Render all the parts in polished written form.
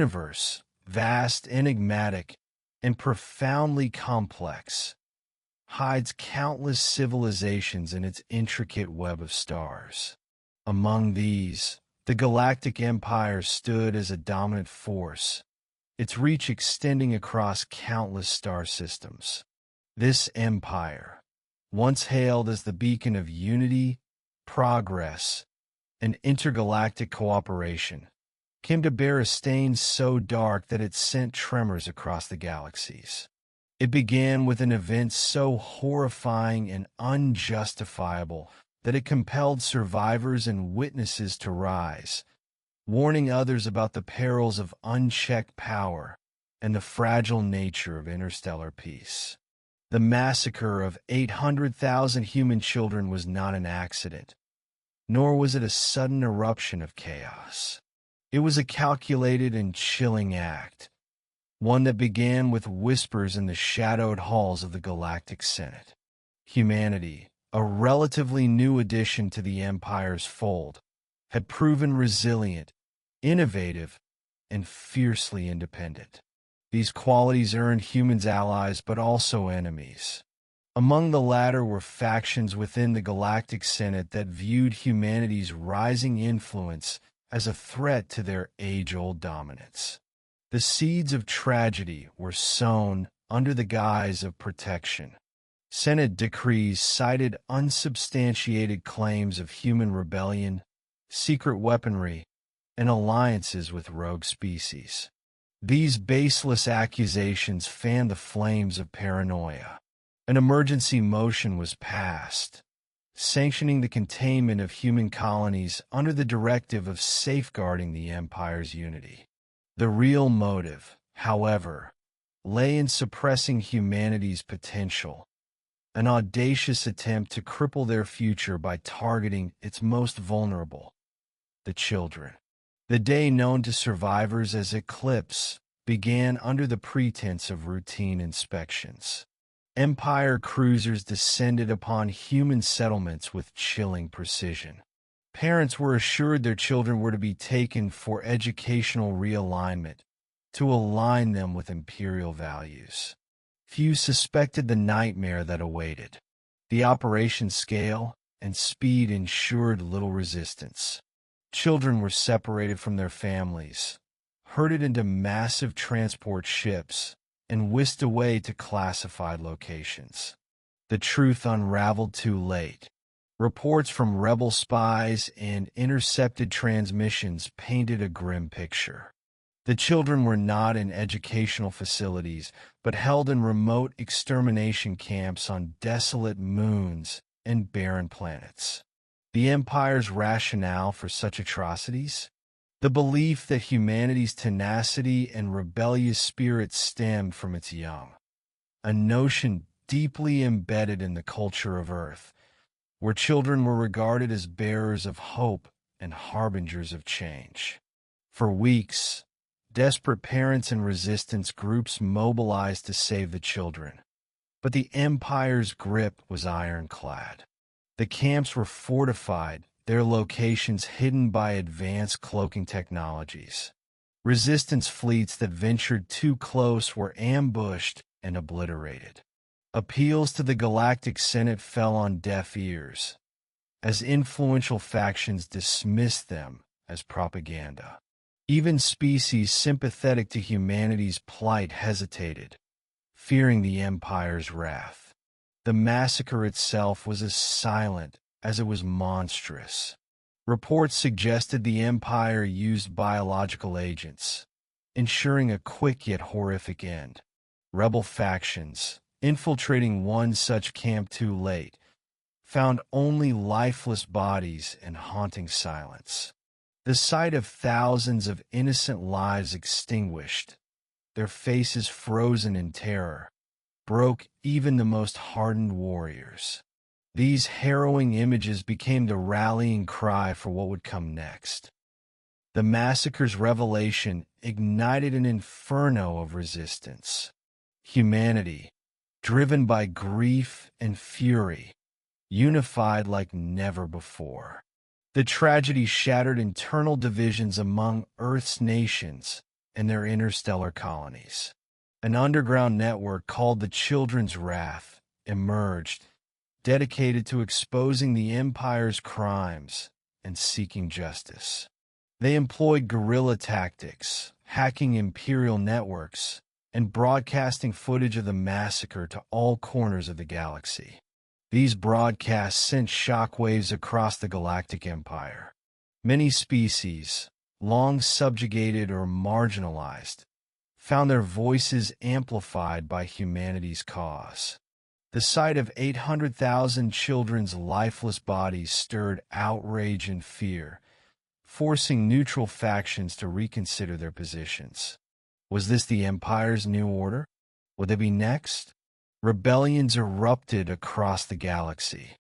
universe, vast, enigmatic, and profoundly complex, hides countless civilizations in its intricate web of stars. Among these, the Galactic Empire stood as a dominant force, its reach extending across countless star systems. This empire, once hailed as the beacon of unity, progress, and intergalactic cooperation, came to bear a stain so dark that it sent tremors across the galaxies. It began with an event so horrifying and unjustifiable that it compelled survivors and witnesses to rise, warning others about the perils of unchecked power and the fragile nature of interstellar peace. The massacre of 800,000 human children was not an accident, nor was it a sudden eruption of chaos. It was a calculated and chilling act, one that began with whispers in the shadowed halls of the Galactic Senate. Humanity, a relatively new addition to the Empire's fold, had proven resilient, innovative, and fiercely independent. These qualities earned humans allies but also enemies. Among the latter were factions within the Galactic Senate that viewed humanity's rising influence as a threat to their age-old dominance. The seeds of tragedy were sown under the guise of protection. Senate decrees cited unsubstantiated claims of human rebellion, secret weaponry, and alliances with rogue species. These baseless accusations fanned the flames of paranoia. An emergency motion was passed, sanctioning the containment of human colonies under the directive of safeguarding the Empire's unity. The real motive, however, lay in suppressing humanity's potential, an audacious attempt to cripple their future by targeting its most vulnerable, the children. The day known to survivors as Eclipse began under the pretense of routine inspections. Empire cruisers descended upon human settlements with chilling precision. Parents were assured their children were to be taken for educational realignment, to align them with imperial values. Few suspected the nightmare that awaited. The operation's scale and speed ensured little resistance. Children were separated from their families, herded into massive transport ships, and whisked away to classified locations. The truth unraveled too late. Reports from rebel spies and intercepted transmissions painted a grim picture. The children were not in educational facilities, but held in remote extermination camps on desolate moons and barren planets. The Empire's rationale for such atrocities? The belief that humanity's tenacity and rebellious spirit stemmed from its young. A notion deeply embedded in the culture of Earth, where children were regarded as bearers of hope and harbingers of change. For weeks, desperate parents and resistance groups mobilized to save the children. But the Empire's grip was ironclad. The camps were fortified, their locations hidden by advanced cloaking technologies. Resistance fleets that ventured too close were ambushed and obliterated. Appeals to the Galactic Senate fell on deaf ears, as influential factions dismissed them as propaganda. Even species sympathetic to humanity's plight hesitated, fearing the Empire's wrath. The massacre itself was as silent as it was monstrous. Reports suggested the Empire used biological agents, ensuring a quick yet horrific end. Rebel factions, infiltrating one such camp too late, found only lifeless bodies and haunting silence. The sight of thousands of innocent lives extinguished, their faces frozen in terror, broke even the most hardened warriors. These harrowing images became the rallying cry for what would come next. The massacre's revelation ignited an inferno of resistance. Humanity, driven by grief and fury, unified like never before. The tragedy shattered internal divisions among Earth's nations and their interstellar colonies. An underground network called the Children's Wrath emerged, dedicated to exposing the Empire's crimes and seeking justice. They employed guerrilla tactics, hacking Imperial networks, and broadcasting footage of the massacre to all corners of the galaxy. These broadcasts sent shockwaves across the Galactic Empire. Many species, long subjugated or marginalized, found their voices amplified by humanity's cause. The sight of 800,000 children's lifeless bodies stirred outrage and fear, forcing neutral factions to reconsider their positions. Was this the Empire's new order? Would they be next? Rebellions erupted across the galaxy.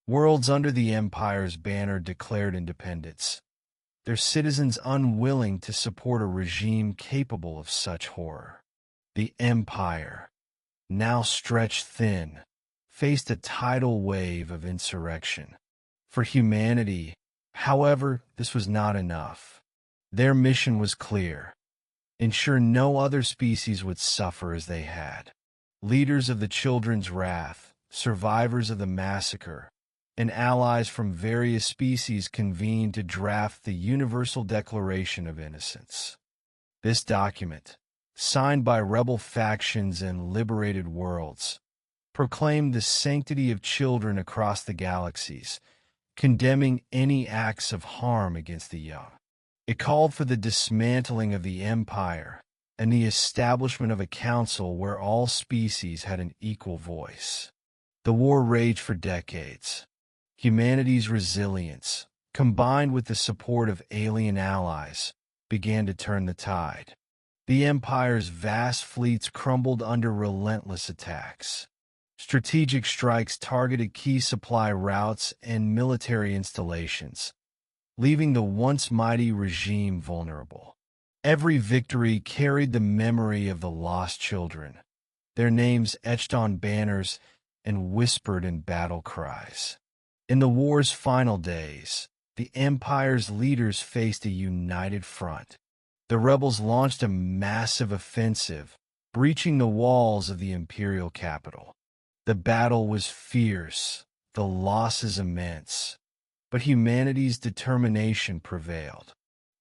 Worlds under the Empire's banner declared independence, their citizens unwilling to support a regime capable of such horror. The Empire, now stretched thin, faced a tidal wave of insurrection. For humanity, however, this was not enough. Their mission was clear: ensure no other species would suffer as they had. Leaders of the Children's Wrath, survivors of the massacre, and allies from various species convened to draft the Universal Declaration of Innocence. This document, signed by rebel factions and liberated worlds, proclaimed the sanctity of children across the galaxies, condemning any acts of harm against the young. It called for the dismantling of the Empire and the establishment of a council where all species had an equal voice. The war raged for decades. Humanity's resilience, combined with the support of alien allies, began to turn the tide. The Empire's vast fleets crumbled under relentless attacks. Strategic strikes targeted key supply routes and military installations, leaving the once mighty regime vulnerable. Every victory carried the memory of the lost children, their names etched on banners and whispered in battle cries. In the war's final days, the Empire's leaders faced a united front. The rebels launched a massive offensive, breaching the walls of the Imperial capital. The battle was fierce, the losses immense, but humanity's determination prevailed.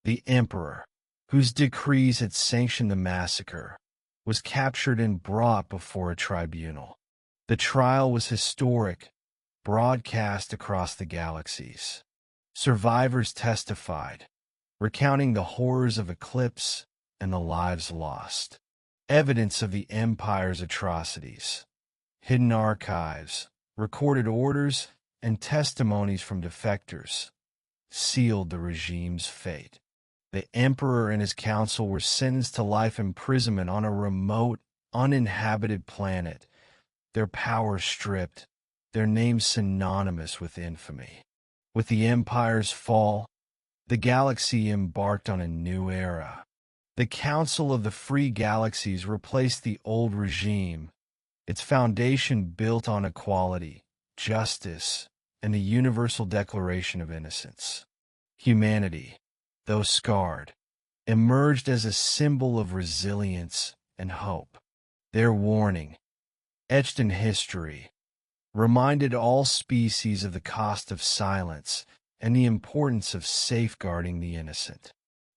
The Emperor, whose decrees had sanctioned the massacre, was captured and brought before a tribunal. The trial was historic, broadcast across the galaxies. Survivors testified, recounting the horrors of eclipse and the lives lost. Evidence of the Empire's atrocities, hidden archives, recorded orders, and testimonies from defectors sealed the regime's fate. The Emperor and his council were sentenced to life imprisonment on a remote, uninhabited planet, their power stripped, their names synonymous with infamy. With the Empire's fall, the galaxy embarked on a new era. The Council of the Free Galaxies replaced the old regime, its foundation built on equality, justice, and the Universal Declaration of Innocence. Humanity, though scarred, emerged as a symbol of resilience and hope. Their warning, etched in history, reminded all species of the cost of silence and the importance of safeguarding the innocent.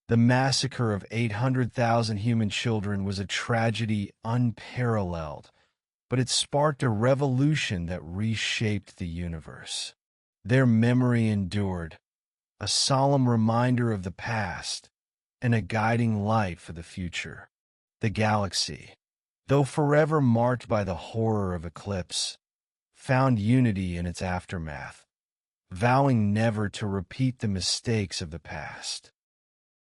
The massacre of 800,000 human children was a tragedy unparalleled, but it sparked a revolution that reshaped the universe. Their memory endured, a solemn reminder of the past and a guiding light for the future. The galaxy, though forever marked by the horror of eclipse, found unity in its aftermath, vowing never to repeat the mistakes of the past.